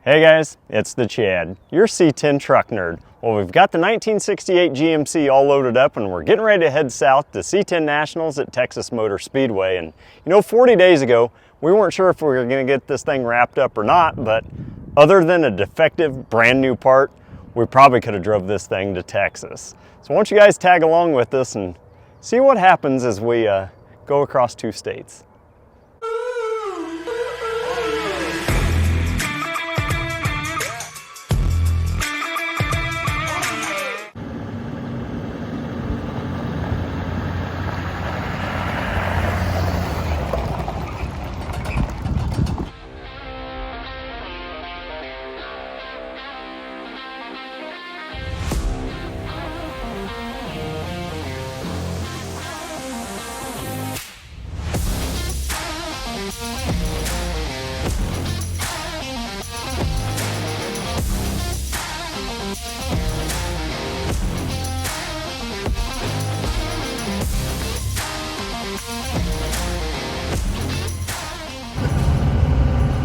Hey guys, it's the Chad, your C10 truck nerd. Well, we've got the 1968 GMC all loaded up and we're getting ready to head south to C10 Nationals at Texas Motor Speedway. And you know, 40 days ago, we weren't sure if we were gonna get this thing wrapped up or not, but other than a defective brand new part, we probably could have drove this thing to Texas. So why don't you guys tag along with us and see what happens as we go across two states.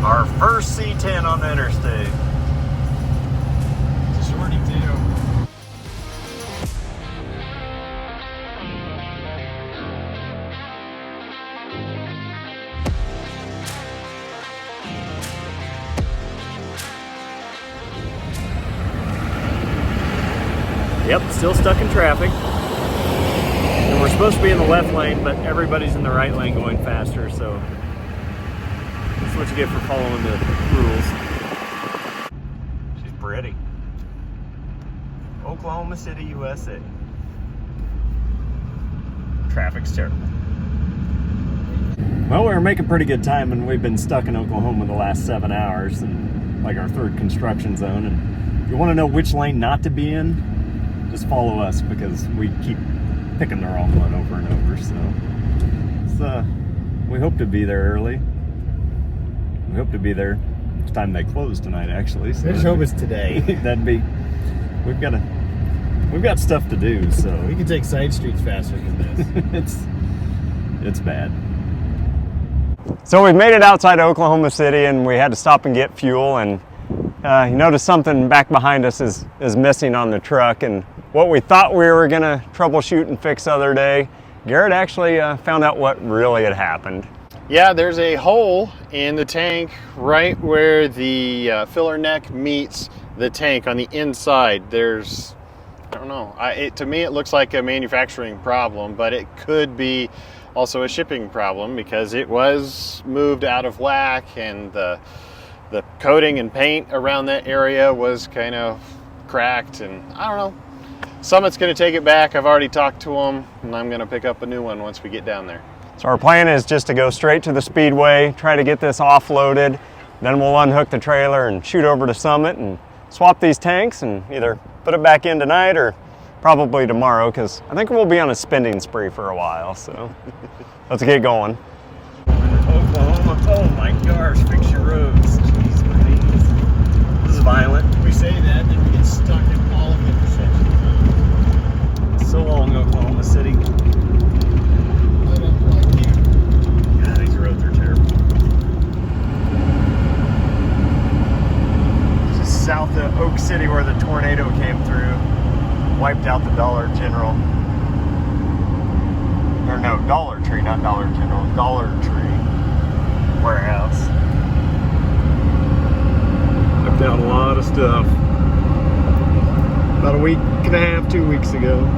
Our first C10 on the interstate. It's a shorty too. Yep, still stuck in traffic. And we're supposed to be in the left lane, but everybody's in the right lane going faster, so that's what you get for following the rules. She's pretty. Oklahoma City, USA. Traffic's terrible. Well, we were making pretty good time, and we've been stuck in Oklahoma the last 7 hours, and like our third construction zone. And if you want to know which lane not to be in, just follow us, because we keep picking the wrong one over and over. So we hope to be there early. We hope to be there the time they close tonight, actually. So I just hope it's today. That'd be. We've got stuff to do, so We can take side streets faster than this. it's bad. So we've made it outside of Oklahoma City, and we had to stop and get fuel. And you notice something back behind us is missing on the truck. And what we thought we were gonna troubleshoot and fix the other day, Garrett actually found out what really had happened. Yeah, there's a hole in the tank right where the filler neck meets the tank on the inside. There's, I don't know, to me it looks like a manufacturing problem, but it could be also a shipping problem because it was moved out of whack, and the coating and paint around that area was kind of cracked, and I don't know. Summit's going to take it back. I've already talked to them, and I'm going to pick up a new one once we get down there. So our plan is just to go straight to the Speedway, try to get this offloaded, then we'll unhook the trailer and shoot over to Summit and swap these tanks and either put it back in tonight or probably tomorrow, because I think we'll be on a spending spree for a while, so let's get going. Oklahoma, oh my gosh, fix your roads. Jeez, this is violent. We say that, then we get stuck in all of the intersections. So long, Oklahoma City. God, these roads are terrible. Just south of Oak City, where the tornado came through, wiped out the Dollar General. Or no, Dollar Tree, not Dollar General, Dollar Tree warehouse. Wiped out a lot of stuff. About a week and a half, 2 weeks ago.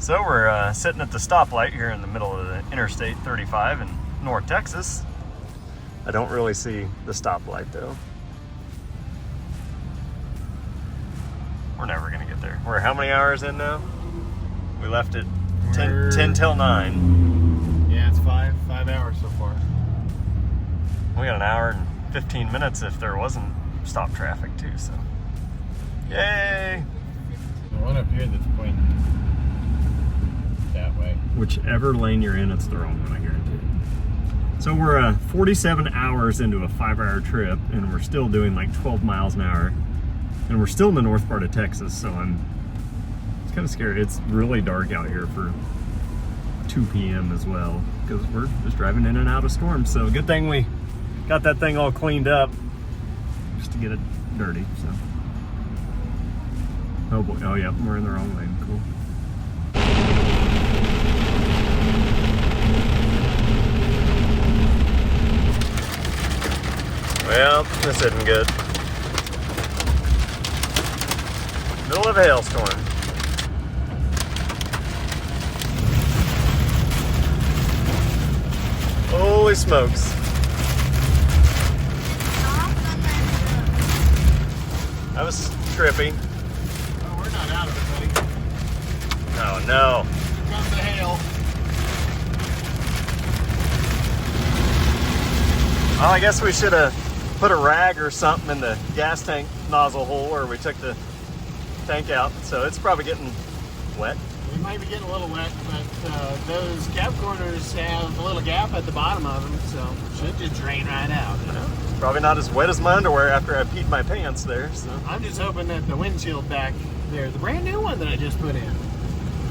So we're sitting at the stoplight here in the middle of the Interstate 35 in North Texas. I don't really see the stoplight though. We're never gonna get there. We're how many hours in now? We left at 10 till 9. Yeah, it's 5 hours so far. We got an hour and 15 minutes if there wasn't stop traffic too, so. Yay! The one up here that's pointing that way. Whichever lane you're in, it's the wrong one, I guarantee it. So we're 47 hours into a 5-hour trip, and we're still doing like 12 miles an hour. And we're still in the north part of Texas, so it's kind of scary. It's really dark out here for 2 p.m. as well, because we're just driving in and out of storms. So good thing we got that thing all cleaned up just to get it dirty, so. Oh boy, oh yeah, we're in the wrong lane, cool. Well, this isn't good. Middle of a hailstorm. Holy smokes. That was trippy. Oh, we're not out of it, buddy. Oh no. Here comes the hail. Well, I guess we should have put a rag or something in the gas tank nozzle hole where we took the tank out. So it's probably getting wet. We might be getting a little wet, but those cap corners have a little gap at the bottom of them, so it should just drain right out, you know? Probably not as wet as my underwear after I peed my pants there, so. I'm just hoping that the windshield back there, the brand new one that I just put in.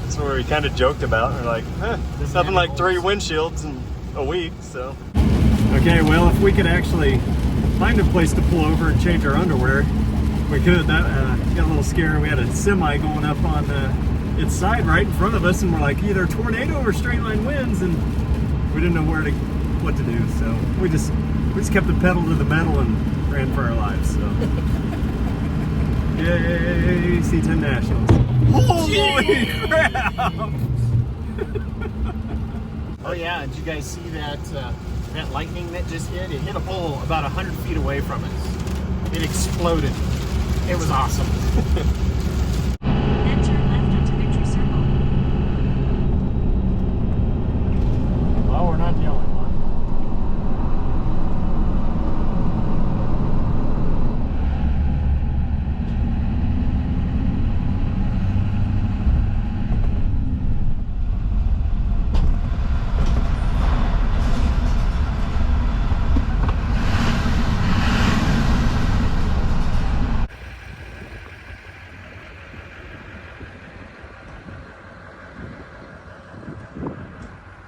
That's what we kind of joked about. We're like, Doesn't nothing have like holes. 3 windshields in a week, so. Okay, well, if we could actually find a place to pull over and change our underwear, we could. That got a little scary. We had a semi going up on its side right in front of us, and we're like, either tornado or straight line winds, and we didn't know what to do. So we just kept the pedal to the metal and ran for our lives. So yay, C10 Nationals! Holy crap! Oh yeah, did you guys see that that lightning that just hit? It hit a pole about 100 feet away from us. It exploded. It was awesome. Then turn left onto Victory Circle. Well, we're not the only one.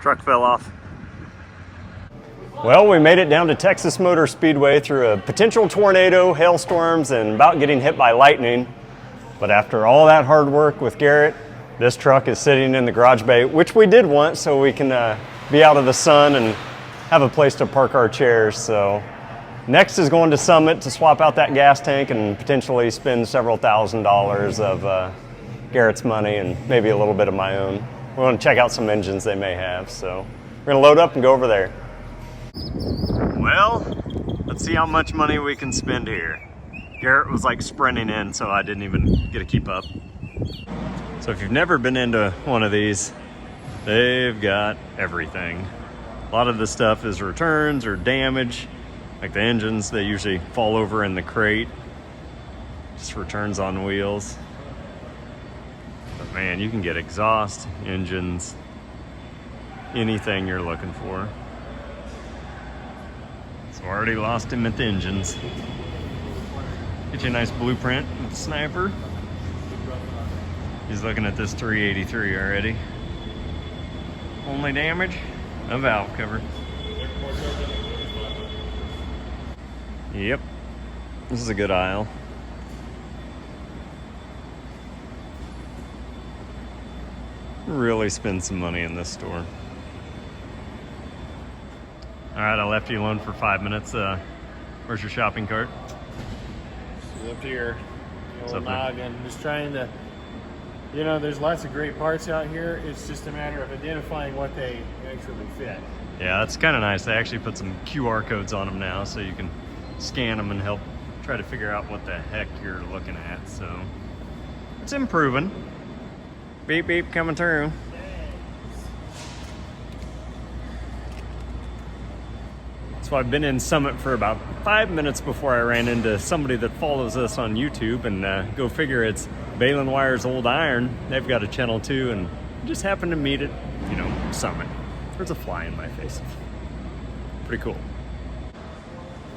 Truck fell off. Well, we made it down to Texas Motor Speedway through a potential tornado, hailstorms, and about getting hit by lightning. But after all that hard work with Garrett, this truck is sitting in the garage bay, which we did want so we can be out of the sun and have a place to park our chairs. So next is going to Summit to swap out that gas tank and potentially spend several $1,000s of Garrett's money and maybe a little bit of my own. We want to check out some engines they may have, so we're going to load up and go over there. Well, let's see how much money we can spend here. Garrett was like sprinting in, so I didn't even get to keep up. So if you've never been into one of these, they've got everything. A lot of the stuff is returns or damage. Like the engines, they usually fall over in the crate. Just returns on wheels. But man, you can get exhaust, engines, anything you're looking for. So I already lost him at the engines. Get you a nice blueprint with the sniper. He's looking at this 383 already. Only damage, a valve cover. Yep, this is a good aisle. Really spend some money in this store. All right, I left you alone for 5 minutes. Where's your shopping cart? She's up here. What's The up old noggin. Just trying to, you know, there's lots of great parts out here. It's just a matter of identifying what they actually fit. Yeah, that's kind of nice. They actually put some QR codes on them now, so you can scan them and help try to figure out what the heck you're looking at. So it's improving. Beep, beep, coming through. So I've been in Summit for about 5 minutes before I ran into somebody that follows us on YouTube, and go figure, it's Balin Wire's Old Iron. They've got a channel too, and just happened to meet at, Summit. There's a fly in my face. Pretty cool.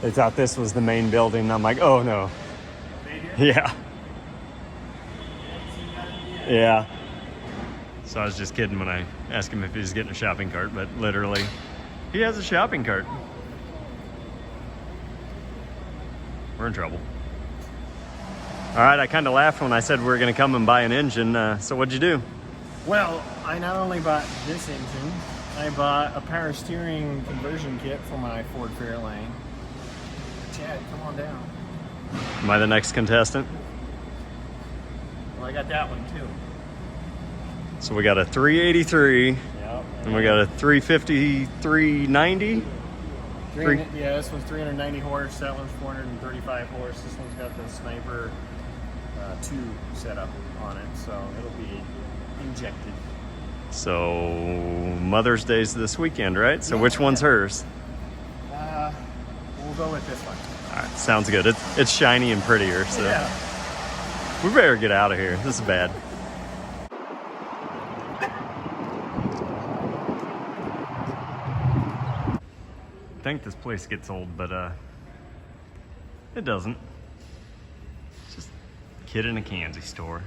They thought this was the main building, and I'm like, oh no. Yeah. Yeah. So I was just kidding when I asked him if he was getting a shopping cart, but literally, he has a shopping cart. We're in trouble. All right, I kind of laughed when I said we were going to come and buy an engine. So what'd you do? Well, I not only bought this engine, I bought a power steering conversion kit for my Ford Fairlane. Chad, come on down. Am I the next contestant? Well, I got that one too. So we got a 383, Yep. and we got a 350, 390. Yeah, this one's 390 horse. That one's 435 horse. This one's got the Sniper 2 setup on it, so it'll be injected. So Mother's Day's this weekend, right? So Yeah. which one's hers? We'll go with this one. All right, sounds good. It's shiny and prettier, so Yeah. we better get out of here. This is bad. I think this place gets old, but it doesn't. It's just a kid in a candy store.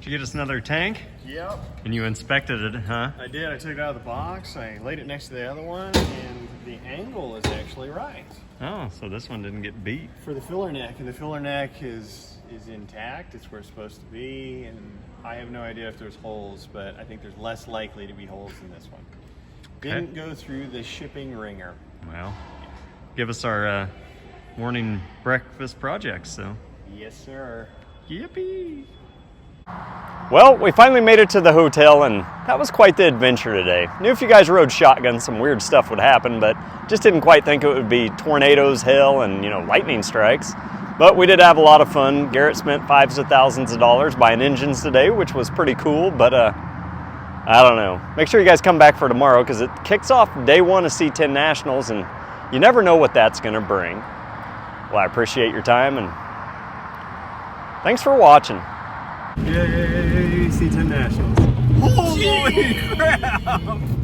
Did you get us another tank? Yep. And you inspected it, huh? I did. I took it out of the box. I laid it next to the other one, and the angle is actually right Oh, so this one didn't get beat. for the filler neck. And the filler neck is intact. It's where it's supposed to be. And I have no idea if there's holes, but I think there's less likely to be holes in this one. Okay. Didn't go through the shipping ringer. Well, give us our morning breakfast projects, so. Yes, sir. Yippee! Well, we finally made it to the hotel, and that was quite the adventure today. Knew if you guys rode shotgun, some weird stuff would happen, but just didn't quite think it would be tornadoes, hail, and lightning strikes. But we did have a lot of fun. Garrett spent fives of thousands of dollars buying engines today, which was pretty cool, but I don't know. Make sure you guys come back for tomorrow, because it kicks off day one of C10 Nationals, and you never know what that's going to bring. Well, I appreciate your time, and thanks for watching. Yay, C10 Nationals. Holy crap!